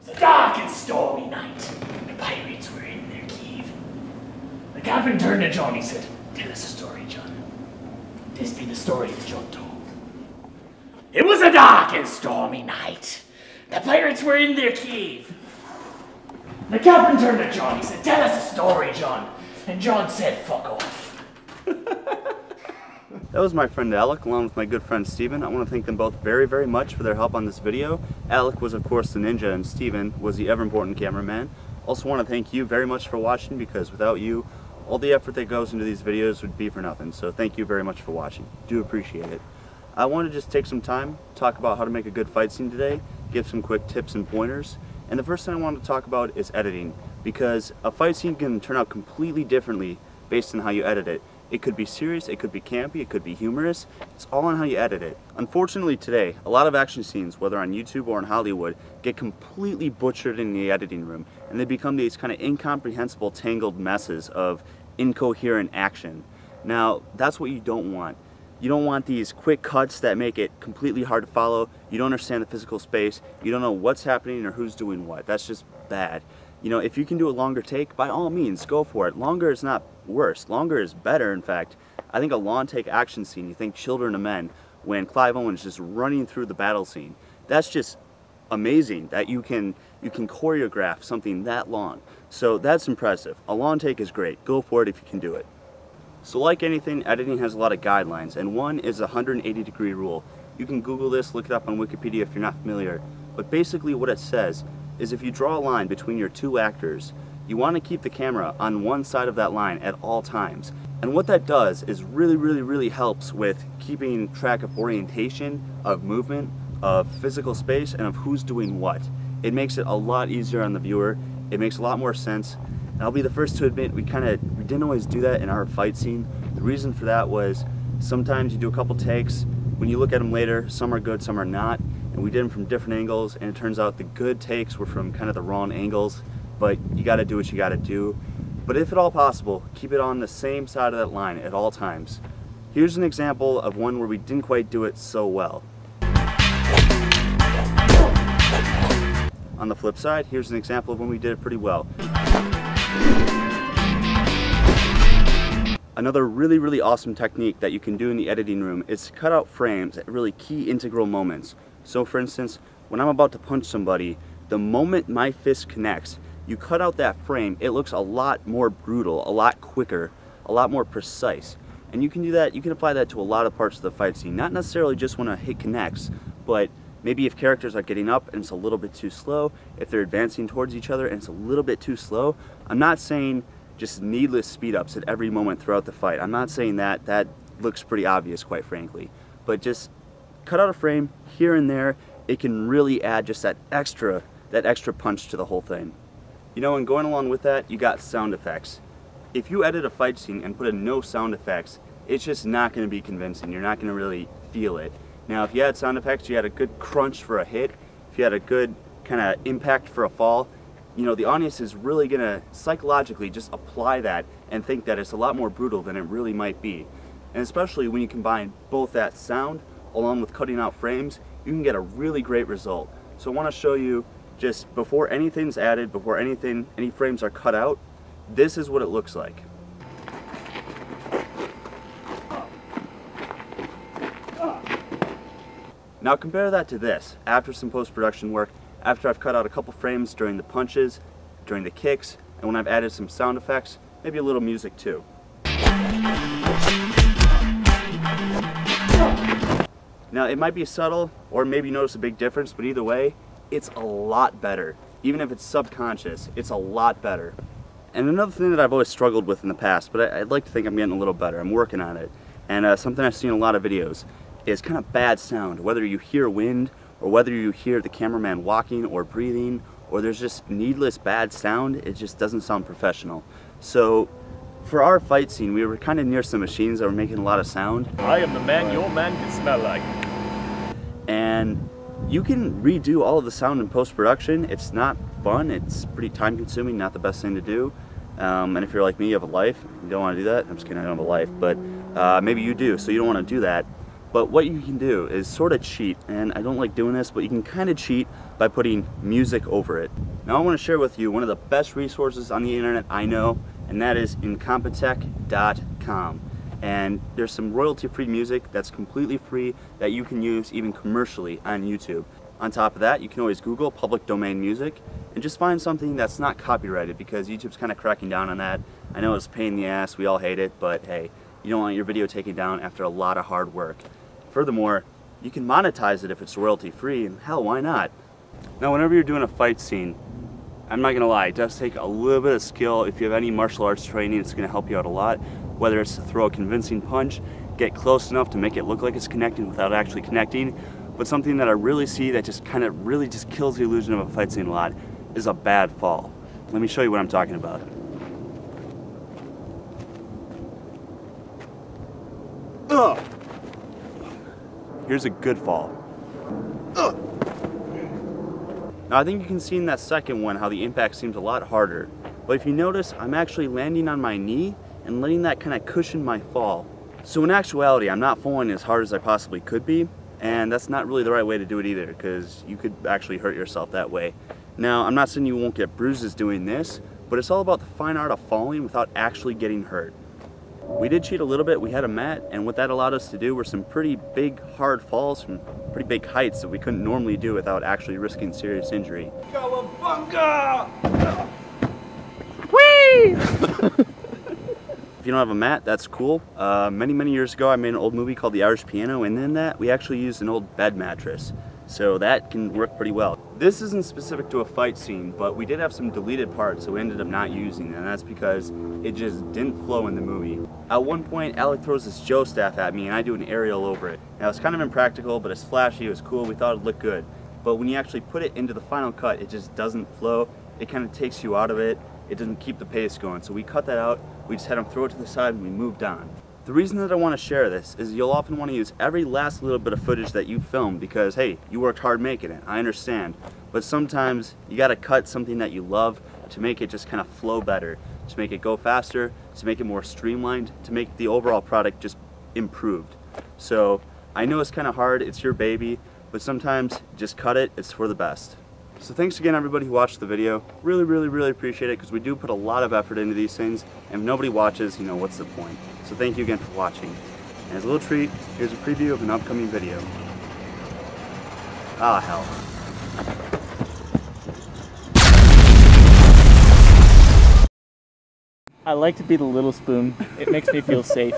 A dark and stormy night. The pirates were in their cave. The captain turned to John. He said, "Tell us a story, John." This be the story that John told. It was a dark and stormy night. The pirates were in their cave. The captain turned to John. He said, "Tell us a story, John." And John said, "Fuck off." That was my friend Alec, along with my good friend Steven. I want to thank them both very, very much for their help on this video. Alec was, of course, the ninja, and Steven was the ever-important cameraman. Also want to thank you very much for watching, because without you, all the effort that goes into these videos would be for nothing. So thank you very much for watching. Do appreciate it. I want to just take some time, talk about how to make a good fight scene today, give some quick tips and pointers. And the first thing I want to talk about is editing, because a fight scene can turn out completely differently based on how you edit it. It could be serious, it could be campy, it could be humorous. It's all on how you edit it. Unfortunately today, a lot of action scenes, whether on YouTube or in Hollywood, get completely butchered in the editing room, and they become these kind of incomprehensible, tangled messes of incoherent action. Now, that's what you don't want. You don't want these quick cuts that make it completely hard to follow. You don't understand the physical space. You don't know what's happening or who's doing what. That's just bad. You know, if you can do a longer take, by all means, go for it. Longer is not worse. Longer is better, in fact. I think a long take action scene, you think Children of Men, when Clive Owen is just running through the battle scene, that's just amazing that you can choreograph something that long. So that's impressive. A long take is great. Go for it if you can do it. So like anything, editing has a lot of guidelines, and one is the 180-degree rule. You can Google this, look it up on Wikipedia if you're not familiar, but basically what it says is if you draw a line between your two actors, you want to keep the camera on one side of that line at all times. And what that does is really helps with keeping track of orientation, of movement, of physical space, and of who's doing what. It makes it a lot easier on the viewer. It makes a lot more sense. And I'll be the first to admit we didn't always do that in our fight scene. The reason for that was sometimes you do a couple takes. When you look at them later, some are good, some are not. And we did them from different angles, and it turns out the good takes were from kind of the wrong angles. But you gotta do what you gotta do. But if at all possible, keep it on the same side of that line at all times. Here's an example of one where we didn't quite do it so well. On the flip side, here's an example of when we did it pretty well. Another really awesome technique that you can do in the editing room is to cut out frames at really key integral moments. So for instance, when I'm about to punch somebody, the moment my fist connects, you cut out that frame, it looks a lot more brutal, a lot quicker, a lot more precise. And you can do that, you can apply that to a lot of parts of the fight scene, not necessarily just when a hit connects, but maybe if characters are getting up and it's a little bit too slow, if they're advancing towards each other and it's a little bit too slow. I'm not saying just needless speed ups at every moment throughout the fight. I'm not saying that. That looks pretty obvious, quite frankly. But just cut out a frame here and there. It can really add just that extra punch to the whole thing. You know, and going along with that, you got sound effects. If you edit a fight scene and put in no sound effects, it's just not going to be convincing. You're not going to really feel it. Now, if you had sound effects, you had a good crunch for a hit, if you had a good kind of impact for a fall, you know, the audience is really going to psychologically just apply that and think that it's a lot more brutal than it really might be. And especially when you combine both that sound along with cutting out frames, you can get a really great result. So I want to show you, just before anything's added, before any frames are cut out, this is what it looks like. Now compare that to this, after some post-production work, after I've cut out a couple frames during the punches, during the kicks, and when I've added some sound effects, maybe a little music too. Now it might be subtle, or maybe you notice a big difference, but either way, it's a lot better. Even if it's subconscious, it's a lot better. And another thing that I've always struggled with in the past, but I'd like to think I'm getting a little better, I'm working on it, and something I've seen in a lot of videos, is kind of bad sound. Whether you hear wind, or whether you hear the cameraman walking or breathing, or there's just needless bad sound, it just doesn't sound professional. So for our fight scene, we were kind of near some machines that were making a lot of sound. I am the man your man can smell like. And you can redo all of the sound in post-production. It's not fun, it's pretty time-consuming, not the best thing to do. And if you're like me, you have a life, you don't want to do that. I'm just kidding, I don't have a life, but maybe you do, so you don't want to do that. But what you can do is sort of cheat, and I don't like doing this, but you can kind of cheat by putting music over it. Now I want to share with you one of the best resources on the internet I know, and that is Incompetech.com. And there's some royalty-free music that's completely free that you can use even commercially on YouTube. On top of that, you can always Google public domain music and just find something that's not copyrighted, because YouTube's kind of cracking down on that. I know it's a pain in the ass, we all hate it, but hey, you don't want your video taken down after a lot of hard work. Furthermore, you can monetize it if it's royalty-free, and hell, why not? Now, whenever you're doing a fight scene, I'm not gonna lie, it does take a little bit of skill. If you have any martial arts training, it's gonna help you out a lot. Whether it's to throw a convincing punch, get close enough to make it look like it's connecting without actually connecting. But something that I really see that just kind of really just kills the illusion of a fight scene a lot is a bad fall. Let me show you what I'm talking about. Ugh. Here's a good fall. Ugh. Now I think you can see in that second one how the impact seems a lot harder. But if you notice, I'm actually landing on my knee and letting that kind of cushion my fall. So in actuality, I'm not falling as hard as I possibly could be, and that's not really the right way to do it either, because you could actually hurt yourself that way. Now, I'm not saying you won't get bruises doing this, but it's all about the fine art of falling without actually getting hurt. We did cheat a little bit. We had a mat, and what that allowed us to do were some pretty big, hard falls from pretty big heights that we couldn't normally do without actually risking serious injury. Cowabunga! Whee! If you don't have a mat, that's cool. Many years ago, I made an old movie called The Irish Piano, and in that, we actually used an old bed mattress. So that can work pretty well. This isn't specific to a fight scene, but we did have some deleted parts that we ended up not using, and that's because it just didn't flow in the movie. At one point, Alec throws this Joe staff at me, and I do an aerial over it. Now, it's kind of impractical, but it's flashy, it was cool, we thought it'd look good. But when you actually put it into the final cut, it just doesn't flow. It kind of takes you out of it. It doesn't keep the pace going. So we cut that out, we just had him throw it to the side, and we moved on. The reason that I want to share this is you'll often want to use every last little bit of footage that you filmed because, hey, you worked hard making it, I understand. But sometimes you got to cut something that you love to make it just kind of flow better, to make it go faster, to make it more streamlined, to make the overall product just improved. So I know it's kind of hard, it's your baby, but sometimes just cut it, it's for the best. So thanks again everybody who watched the video. Really appreciate it, because we do put a lot of effort into these things, and if nobody watches, you know, what's the point? So thank you again for watching. And as a little treat, here's a preview of an upcoming video. Ah, hell. I like to be the little spoon. It makes me feel safe.